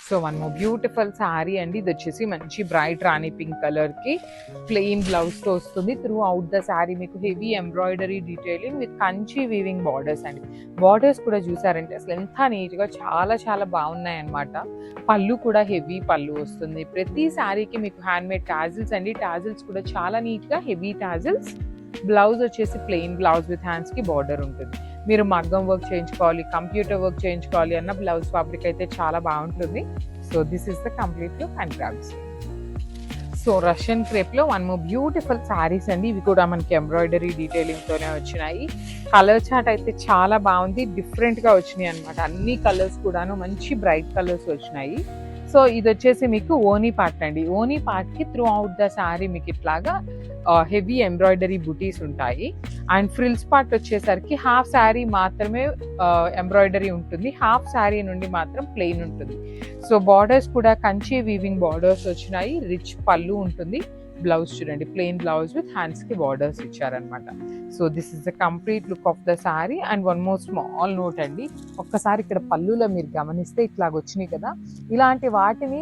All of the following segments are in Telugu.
So one more beautiful sari అండి. ఇది వచ్చేసి మంచి బ్రైట్ రాణి పింక్ కలర్ కి ప్లెయిన్ బ్లౌజ్ తో వస్తుంది. త్రూ అవుట్ ద శారీ మీకు heavy embroidery detailing with Kanchi weaving borders అండి. బార్డర్స్ కూడా చూసారంటే అసలు ఎంత నీట్ గా చాలా చాలా బాగున్నాయి అనమాట. పళ్ళు కూడా హెవీ పళ్ళు వస్తుంది. ప్రతి శారీకి మీకు హ్యాండ్ మేడ్ టాజిల్స్ అండి. టాజిల్స్ కూడా చాలా నీట్ గా హెవీ టాజిల్స్. బ్లౌజ్ వచ్చేసి ప్లెయిన్ బ్లౌజ్ విత్ హ్యాండ్స్ కి బార్డర్ ఉంటుంది. మీరు మగ్గం వర్క్ చేయించుకోవాలి, కంప్యూటర్ వర్క్ చేయించుకోవాలి అన్న బ్లౌజ్ ఫ్యాబ్రిక్ అయితే చాలా బాగుంటుంది. So this is the complete look and grabs. So Russian crepe లో వన్ మోర్ బ్యూటిఫుల్ శారీస్ అండి. ఇవి కూడా మనకి ఎంబ్రాయిడరీ డీటెయిలింగ్ తోనే వచ్చినాయి. కలర్ చార్ట్ అయితే చాలా బాగుంది, డిఫరెంట్ గా వచ్చినాయి అనమాట. అన్ని కలర్స్ కూడాను మంచి బ్రైట్ కలర్స్ వచ్చినాయి. సో ఇది వచ్చేసి మీకు ఓనీ పార్ట్ అండి. ఓనీ పార్ట్ కి త్రూ అవుట్ ద శారీ మీకు ఇట్లాగా హెవీ ఎంబ్రాయిడరీ బుటీస్ ఉంటాయి. అండ్ ఫ్రిల్స్ పార్ట్ వచ్చేసరికి హాఫ్ శారీ మాత్రమే ఎంబ్రాయిడరీ ఉంటుంది, హాఫ్ శారీ నుండి మాత్రం ప్లెయిన్ ఉంటుంది. సో బార్డర్స్ కూడా కంచి వీవింగ్ బార్డర్స్ వచ్చినాయి. రిచ్ పళ్ళు ఉంటుంది. బ్లౌజ్ చూడండి, ప్లెయిన్ బ్లౌజ్ విత్ హ్యాండ్స్ కి బార్డర్స్ ఇచ్చారనమాట. So this is the complete look of the sari. And one more small note అండి, ఒక్కసారి ఇక్కడ పళ్ళులో మీరు గమనిస్తే ఇట్లాగ వచ్చినాయి కదా, ఇలాంటి వాటిని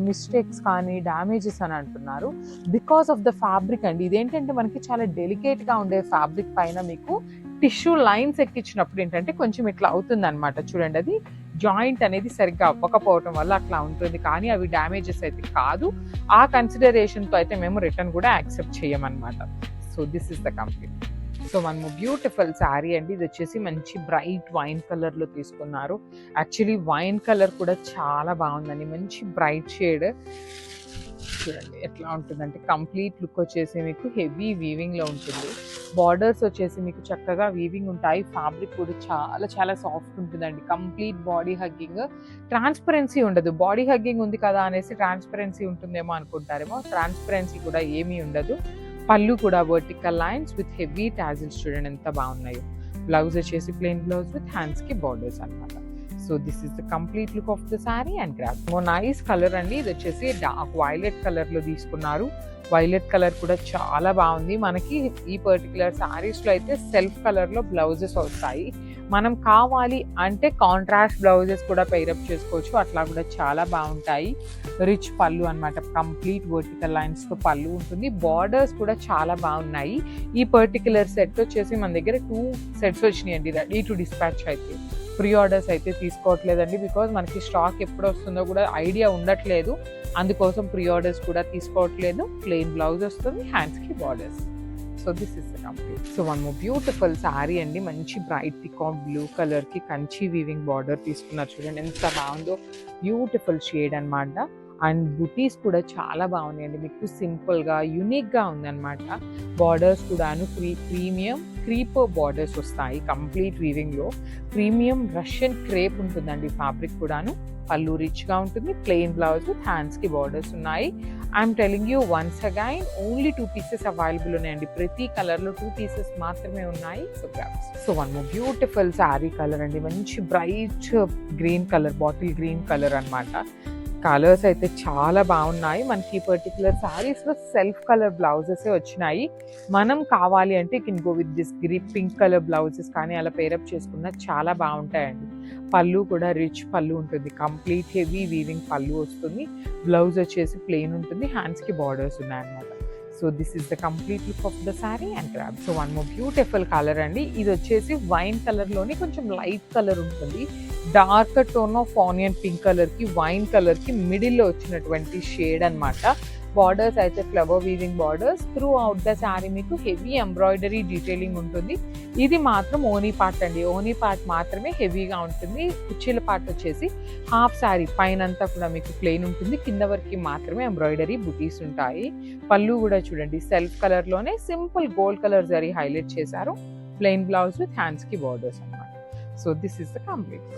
మిస్టేక్స్ కానీ డ్యామేజెస్ అని అంటున్నారు బికాస్ ఆఫ్ ద ఫ్యాబ్రిక్ అండి. ఇదేంటంటే మనకి చాలా డెలికేట్ గా ఉండే ఫ్యాబ్రిక్ పైన మీకు టిష్యూ లైన్స్ ఎక్కించినప్పుడు ఏంటంటే కొంచెం ఇట్లా అవుతుంది అనమాట. చూడండి, అది జాయింట్ అనేది సరిగ్గా అవ్వకపోవటం వల్ల అట్లా ఉంటుంది, కానీ అవి డ్యామేజెస్ అయితే కాదు. ఆ కన్సిడరేషన్తో అయితే మేము రిటర్న్ కూడా యాక్సెప్ట్ చేయమన్నమాట. So this is the complete. So one beautiful sari అండి. ఇది వచ్చేసి మంచి బ్రైట్ వైన్ కలర్ లో తీసుకున్నారు. యాక్చువల్లీ వైన్ కలర్ కూడా చాలా బాగుందండి, మంచి బ్రైట్ షేడ్. చూడండి ఎట్లా ఉంటుందంటే కంప్లీట్ లుక్ వచ్చేసి మీకు హెవీ వీవింగ్ లో ఉంటుంది. బార్డర్స్ వచ్చేసి మీకు చక్కగా వీవింగ్ ఉంటాయి. ఫ్యాబ్రిక్ కూడా చాలా చాలా సాఫ్ట్ ఉంటుందండి. కంప్లీట్ బాడీ హగ్గింగ్, ట్రాన్స్పరెన్సీ ఉండదు. బాడీ హగ్గింగ్ ఉంది కదా అనేసి ట్రాన్స్పరెన్సీ ఉంటుందేమో అనుకుంటారేమో, ట్రాన్స్పరెన్సీ కూడా ఏమీ ఉండదు. పళ్ళు కూడా vertical lines with heavy tassels చూడండి ఎంత బాగున్నాయో. బ్లౌజ్ వచ్చేసి ప్లెయిన్ బ్లౌజ్ విత్ హ్యాండ్స్ కి బార్డర్స్ అనమాట. So this is the complete look of the sari and grab. Nice colour అండి. ఇది వచ్చేసి డార్క్ వైలెట్ కలర్ లో తీసుకున్నారు. వైలెట్ కలర్ కూడా చాలా బాగుంది. మనకి ఈ పర్టికులర్ శారీస్ లో అయితే సెల్ఫ్ కలర్ లో బ్లౌజెస్ వస్తాయి. మనం కావాలి అంటే కాంట్రాస్ట్ బ్లౌజెస్ కూడా పెయిరప్ చేసుకోవచ్చు, అట్లా కూడా చాలా బాగుంటాయి. రిచ్ పళ్ళు అనమాట, కంప్లీట్ వర్టికల్ లైన్స్ తో పళ్ళు ఉంటుంది. బార్డర్స్ కూడా చాలా బాగున్నాయి. ఈ పర్టికులర్ సెట్ వచ్చేసి మన దగ్గర 2 సెట్స్ వచ్చినాయండి రెడీ టు డిస్పాచ్. అయితే ప్రీ ఆర్డర్స్ అయితే తీసుకోవట్లేదండి, బికాజ్ మనకి స్టాక్ ఎప్పుడు వస్తుందో కూడా ఐడియా ఉండట్లేదు. అందుకోసం ప్రీ ఆర్డర్స్ కూడా తీసుకోవట్లేదు. ప్లెయిన్ బ్లౌజ్ వస్తుంది, హ్యాండ్స్ కి borders. So this is the complete. So one more beautiful sari అండి. మంచి బ్రైట్ పికాక్ బ్లూ కలర్ కి కంచి వీవింగ్ బార్డర్ తీసుకున్నారు. చూడండి ఎంత బాగుందో, బ్యూటిఫుల్ షేడ్ అనమాట. అండ్ బుటీస్ కూడా చాలా బాగున్నాయండి. మీకు సింపుల్ గా యూనిక్ గా ఉందన్నమాట. బార్డర్స్ కూడాను ప్రీమియం క్రీపర్ బార్డర్స్ వస్తాయి కంప్లీట్ వీవింగ్ లో. ప్రీమియం రష్యన్ క్రేప్ ఉంటుందండి ఫ్యాబ్రిక్ కూడాను. పళ్ళు రిచ్ గా ఉంటుంది. ప్లెయిన్ బ్లౌజ్ విత్ హ్యాండ్స్ కి బార్డర్స్ ఉన్నాయి. I'm telling you once again, only 2 pieces available ఉన్నాయండి. ప్రతి కలర్ లో 2 పీసెస్ మాత్రమే ఉన్నాయి. So grabs. So one more beautiful sari colour అండి. మంచి bright green colour, bottle green colour అన్నమాట. కలర్స్ అయితే చాలా బాగున్నాయి. మనకి పర్టికులర్ శారీస్ లో సెల్ఫ్ కలర్ బ్లౌజెస్ వచ్చినాయి. మనం కావాలి అంటే can go with this pink colour blouses కానీ అలా పేరప్ చేసుకున్నా చాలా బాగుంటాయండి. పళ్ళు కూడా రిచ్ పళ్ళు ఉంటుంది. కంప్లీట్ హెవీ వీవింగ్ పళ్ళు వస్తుంది. బ్లౌజ్ వచ్చేసి ప్లెయిన్ ఉంటుంది. హ్యాండ్స్ కి బార్డర్స్ ఉన్నాయి అన్నమాట. So this is the complete look of the sari and grab. So one more beautiful colour అండి. ఇది వచ్చేసి వైన్ కలర్ లోనే కొంచెం లైట్ కలర్ ఉంటుంది. Dark tone of onion pink colour కి వైన్ కలర్ కి మిడిల్ లో వచ్చినటువంటి షేడ్ అన్నమాట. బార్డర్స్ అయితే flower weaving borders. Through out the sari మీకు హెవీ ఎంబ్రాయిడరీ డీటెయిలింగ్ ఉంటుంది. ఇది మాత్రం ఓనీ పార్ట్ అండి. ఓనీ పార్ట్ మాత్రమే హెవీగా ఉంటుంది. కుర్చీల పార్ట్ వచ్చేసి హాఫ్ శారీ పైనంతా కూడా మీకు ప్లెయిన్ ఉంటుంది. కింద వరకు మాత్రమే ఎంబ్రాయిడరీ బుటీస్ ఉంటాయి. పళ్ళు కూడా చూడండి సెల్ఫ్ కలర్ లోనే simple gold colour zari highlight చేశారు. ప్లెయిన్ బ్లౌజ్ విత్ హ్యాండ్స్ కి బార్డర్స్ అన్నమాట. So this is the complete.